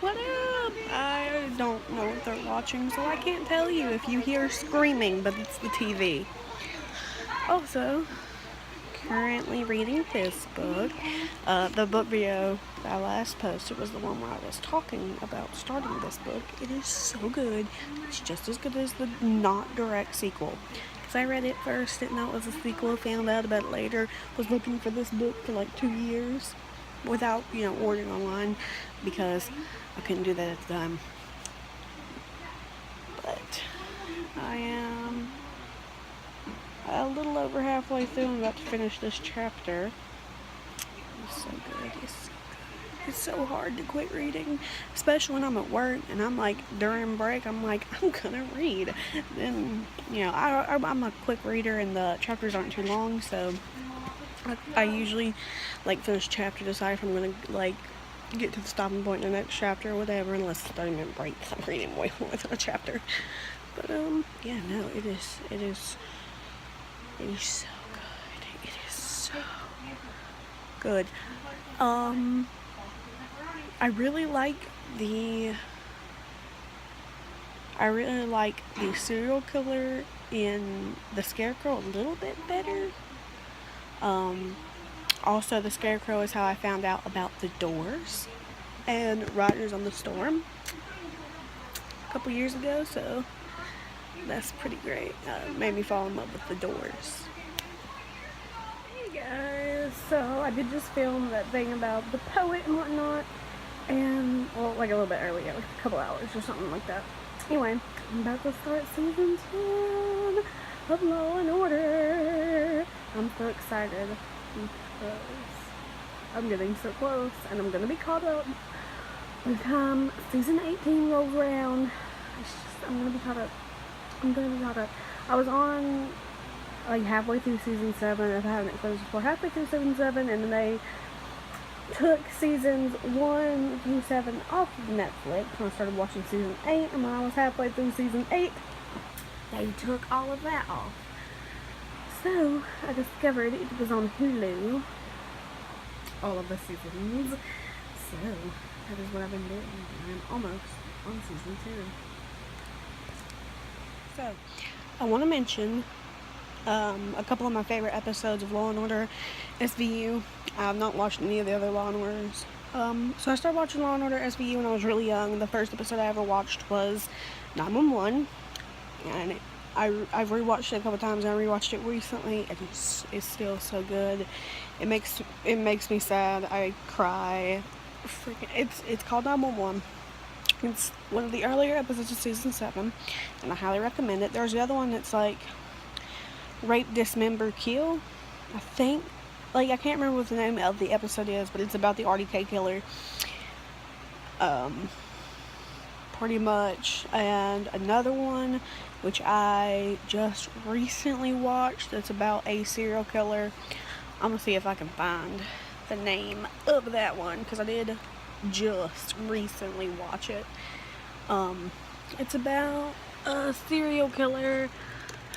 What up? I don't know what they're watching, so I can't tell you if you hear screaming, but it's the TV. Also, currently reading this book. The book video that I last posted was the one where I was talking about starting this book. It is so good. It's just as good as the not direct sequel. Because I read it first, didn't know it was a sequel, found out about it later, was looking for this book for like 2 years without, ordering online because I couldn't do that at the time. But I am a little over halfway through. I'm about to finish this chapter. It's so good. It's so hard to quit reading, especially when I'm at work and I'm like, during break, I'm like, I'm gonna read. Then, I'm a quick reader and the chapters aren't too long, so I usually like finish chapter, decide if I'm gonna like get to the stopping point in the next chapter or whatever, unless it's a 30-minute break because I'm reading way more than a chapter. But yeah, no, it is so good. It is so good. I really like the serial killer in The Scarecrow a little bit better. Also, The Scarecrow is how I found out about The Doors and Riders on the Storm a couple years ago, so that's pretty great. Made me fall in love with The Doors. Hey guys, so I did just film that thing about the poet and whatnot, and, well, like a little bit earlier, like a couple hours or something like that. Anyway, I'm about to start season 10 of Law and Order. I'm so excited because I'm getting so close and I'm gonna be caught up by the time season 18 rolls around. I'm gonna be caught up. I was on like halfway through season 7, if I haven't exposed before, halfway through season 7, and then they took seasons 1 through 7 off of Netflix, and I started watching season 8, and when I was halfway through season 8, they took all of that off. So, I discovered it was on Hulu, all of the seasons, so that is what I've been doing. I'm almost on season 2. So, I want to mention a couple of my favorite episodes of Law and Order SVU. I've not watched any of the other Law and Orders. So I started watching Law and Order SVU when I was really young. The first episode I ever watched was 911, and I've rewatched it a couple times. And I rewatched it recently, and it's still so good. It makes me sad. I cry. It's called 911. It's one of the earlier episodes of season 7, and I highly recommend it. There's the other one that's like Rape, Dismember, Kill, I think. Like, I can't remember what the name of the episode is, but it's about the RDK killer. Pretty much. And another one, which I just recently watched, that's about a serial killer. I'm gonna see if I can find the name of that one, because I did just recently watch it. It's about a serial killer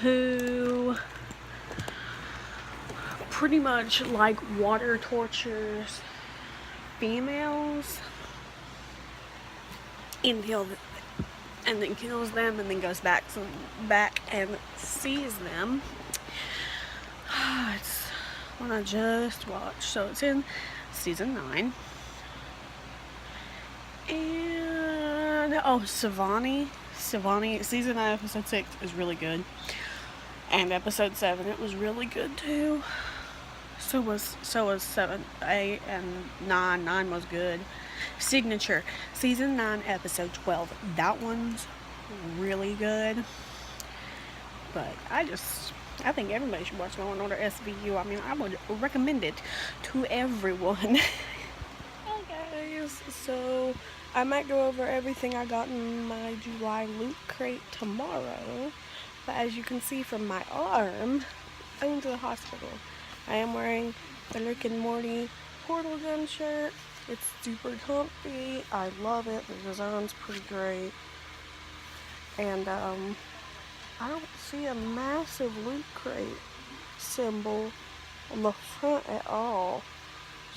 who pretty much like water tortures females and then kills them, and then goes back and sees them. It's one I just watched, so it's in season 9. And Savani, season 9 episode 6 is really good, and episode 7, it was really good too. So was 7, 8, and 9. 9 was good. Signature, season 9, episode 12. That one's really good. But I think everybody should watch Law and Order SVU. I mean, I would recommend it to everyone. Okay, so I might go over everything I got in my July loot crate tomorrow. But as you can see from my arm, I went to the hospital. I am wearing the Rick and Morty Portal Gun shirt. It's super comfy. I love it. The design's pretty great. And I don't see a massive loot crate symbol on the front at all.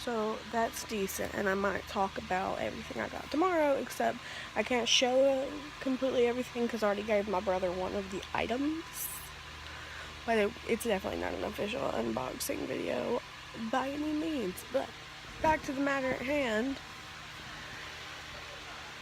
So that's decent, and I might talk about everything I got tomorrow, except I can't show completely everything because I already gave my brother one of the items. But it's definitely not an official unboxing video by any means. But back to the matter at hand.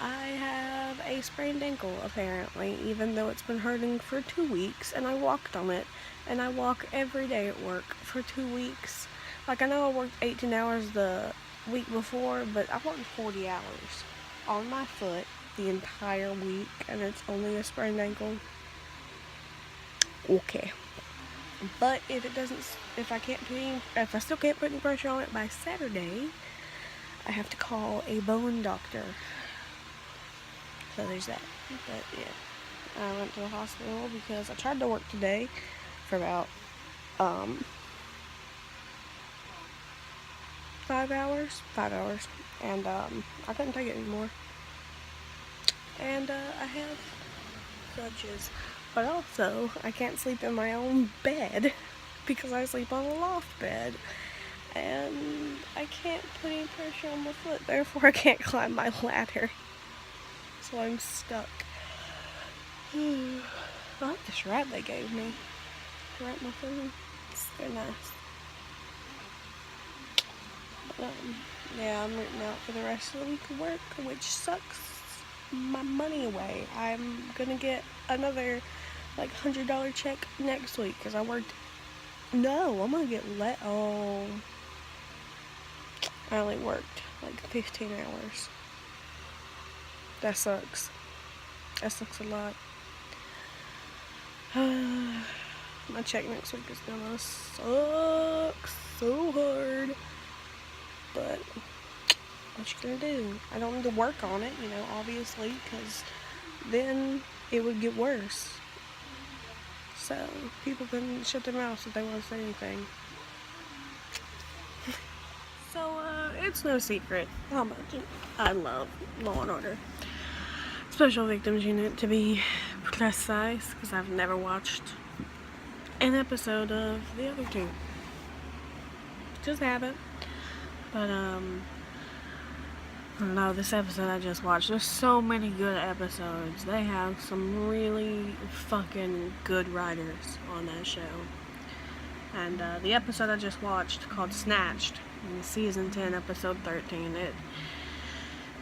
I have a sprained ankle, apparently, even though it's been hurting for 2 weeks, and I walked on it, and I walk every day at work for 2 weeks. Like, I know I worked 18 hours the week before, but I worked 40 hours on my foot the entire week, and it's only a sprained ankle. Okay. But if I still can't put any pressure on it by Saturday, I have to call a bone doctor. So there's that. But yeah, I went to the hospital because I tried to work today for about 5 hours, and I couldn't take it anymore. And I have crutches, but also I can't sleep in my own bed because I sleep on a loft bed, and I can't put any pressure on my foot, therefore I can't climb my ladder. So I'm stuck. I like this wrap they gave me to wrap my food. It's very nice. Yeah, I'm written out for the rest of the week of work, which sucks my money away. I'm gonna get another like $100 check next week because I worked. No, I'm gonna get I only worked like 15 hours. That sucks. That sucks a lot. My check next week is gonna suck so hard. But what you gonna do? I don't need to work on it, obviously, because then it would get worse. So people can shut their mouths if they want to say anything. So it's no secret how much I love Law and Order. Special Victims Unit, to be precise, because I've never watched an episode of the other two. Just haven't. But I don't know, this episode I just watched, there's so many good episodes. They have some really fucking good writers on that show. And the episode I just watched, called Snatched, in season 10, episode 13,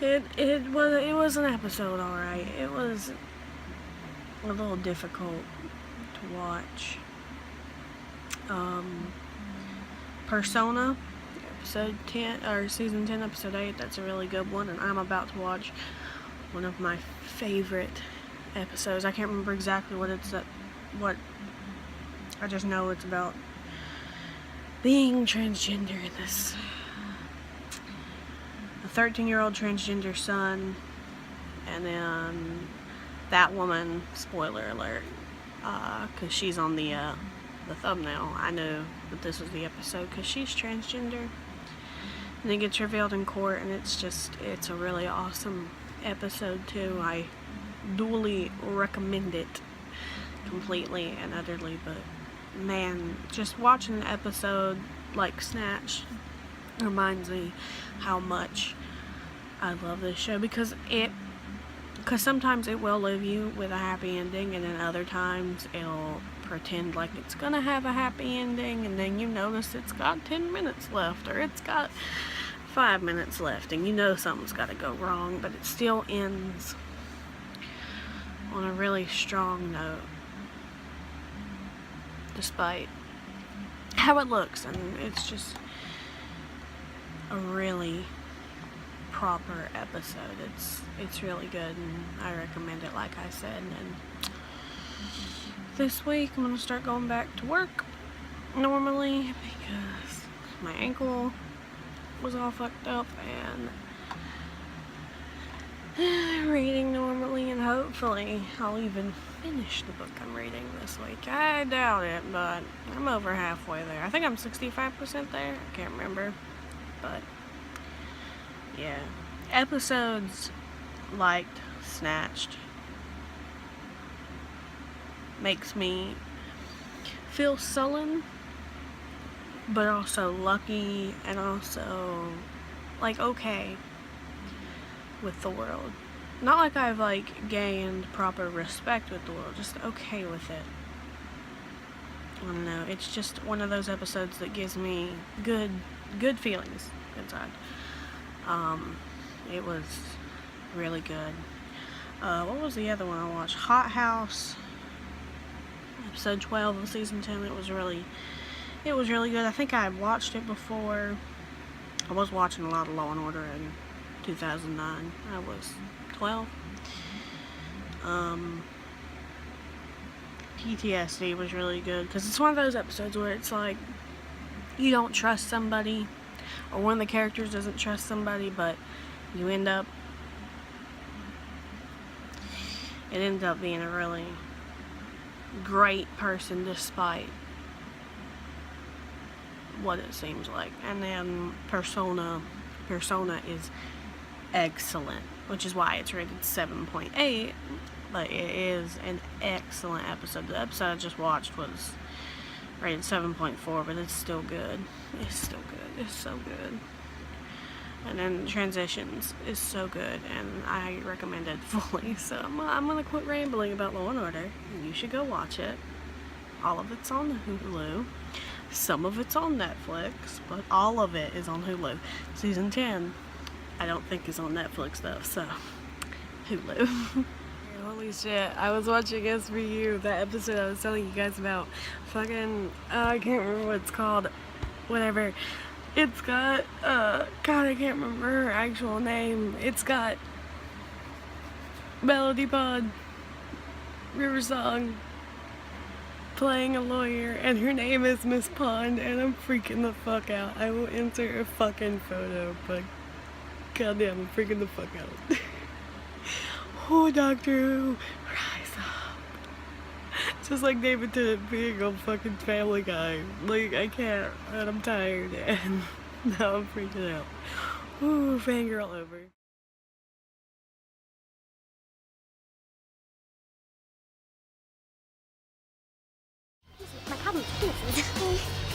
it was an episode, alright. It was a little difficult to watch. Persona, episode 10, or season 10, episode 8, that's a really good one, and I'm about to watch one of my favorite episodes. I can't remember exactly what I just know it's about being transgender in this. A 13-year-old transgender son, and then that woman, spoiler alert, because she's on the thumbnail. I knew that this was the episode because she's transgender. And it gets revealed in court, and it's a really awesome episode too. I duly recommend it completely and utterly. But man, just watching an episode like Snatch reminds me how much I love this show, because sometimes it will leave you with a happy ending, and then other times it'll pretend like it's gonna have a happy ending, and then you notice it's got 10 minutes left, or it's got 5 minutes left, and you know something's gotta go wrong, but it still ends on a really strong note, despite how it looks. And it's just a really proper episode. It's really good, and I recommend it, like I said. And this week I'm gonna start going back to work normally because my ankle was all fucked up, and reading normally, and hopefully I'll even finish the book I'm reading this week. I doubt it, but I'm over halfway there. I think I'm 65% there. I can't remember, but yeah, episodes like Snatched makes me feel sullen but also lucky, and also like okay with the world. Not like I've like gained proper respect with the world, just okay with it. I don't know, it's just one of those episodes that gives me good feelings inside. It was really good. What was the other one I watched? Hot House, episode 12 of season 10. It was really good. I think I had watched it before. I was watching a lot of Law and Order in 2009. I was 12. PTSD was really good because it's one of those episodes where it's like you don't trust somebody, or one of the characters doesn't trust somebody, but you end up, it ends up being a really great person despite what it seems like. And then Persona is excellent, which is why it's rated 7.8, but it is an excellent episode. The episode I just watched was rated 7.4, but it's still good. It's still good. It's so good. And then Transitions is so good, and I recommend it fully. So I'm gonna quit rambling about Law and Order. You should go watch it. All of it's on Hulu. Some of it's on Netflix, but all of it is on Hulu. Season 10, I don't think is on Netflix though, so Hulu. Holy shit, I was watching SVU, that episode I was telling you guys about. Fucking, I can't remember what it's called. Whatever. It's got, God, I can't remember her actual name. It's got Melody Pod, River Song, playing a lawyer, and her name is Miss Pond, and I'm freaking the fuck out. I will insert a fucking photo, but goddamn, I'm freaking the fuck out. Oh, Doctor Who, rise up. Just like David Tennant being a fucking Family Guy. Like, I can't, and I'm tired, and now I'm freaking out. Ooh, fangirl over. My problem is penises.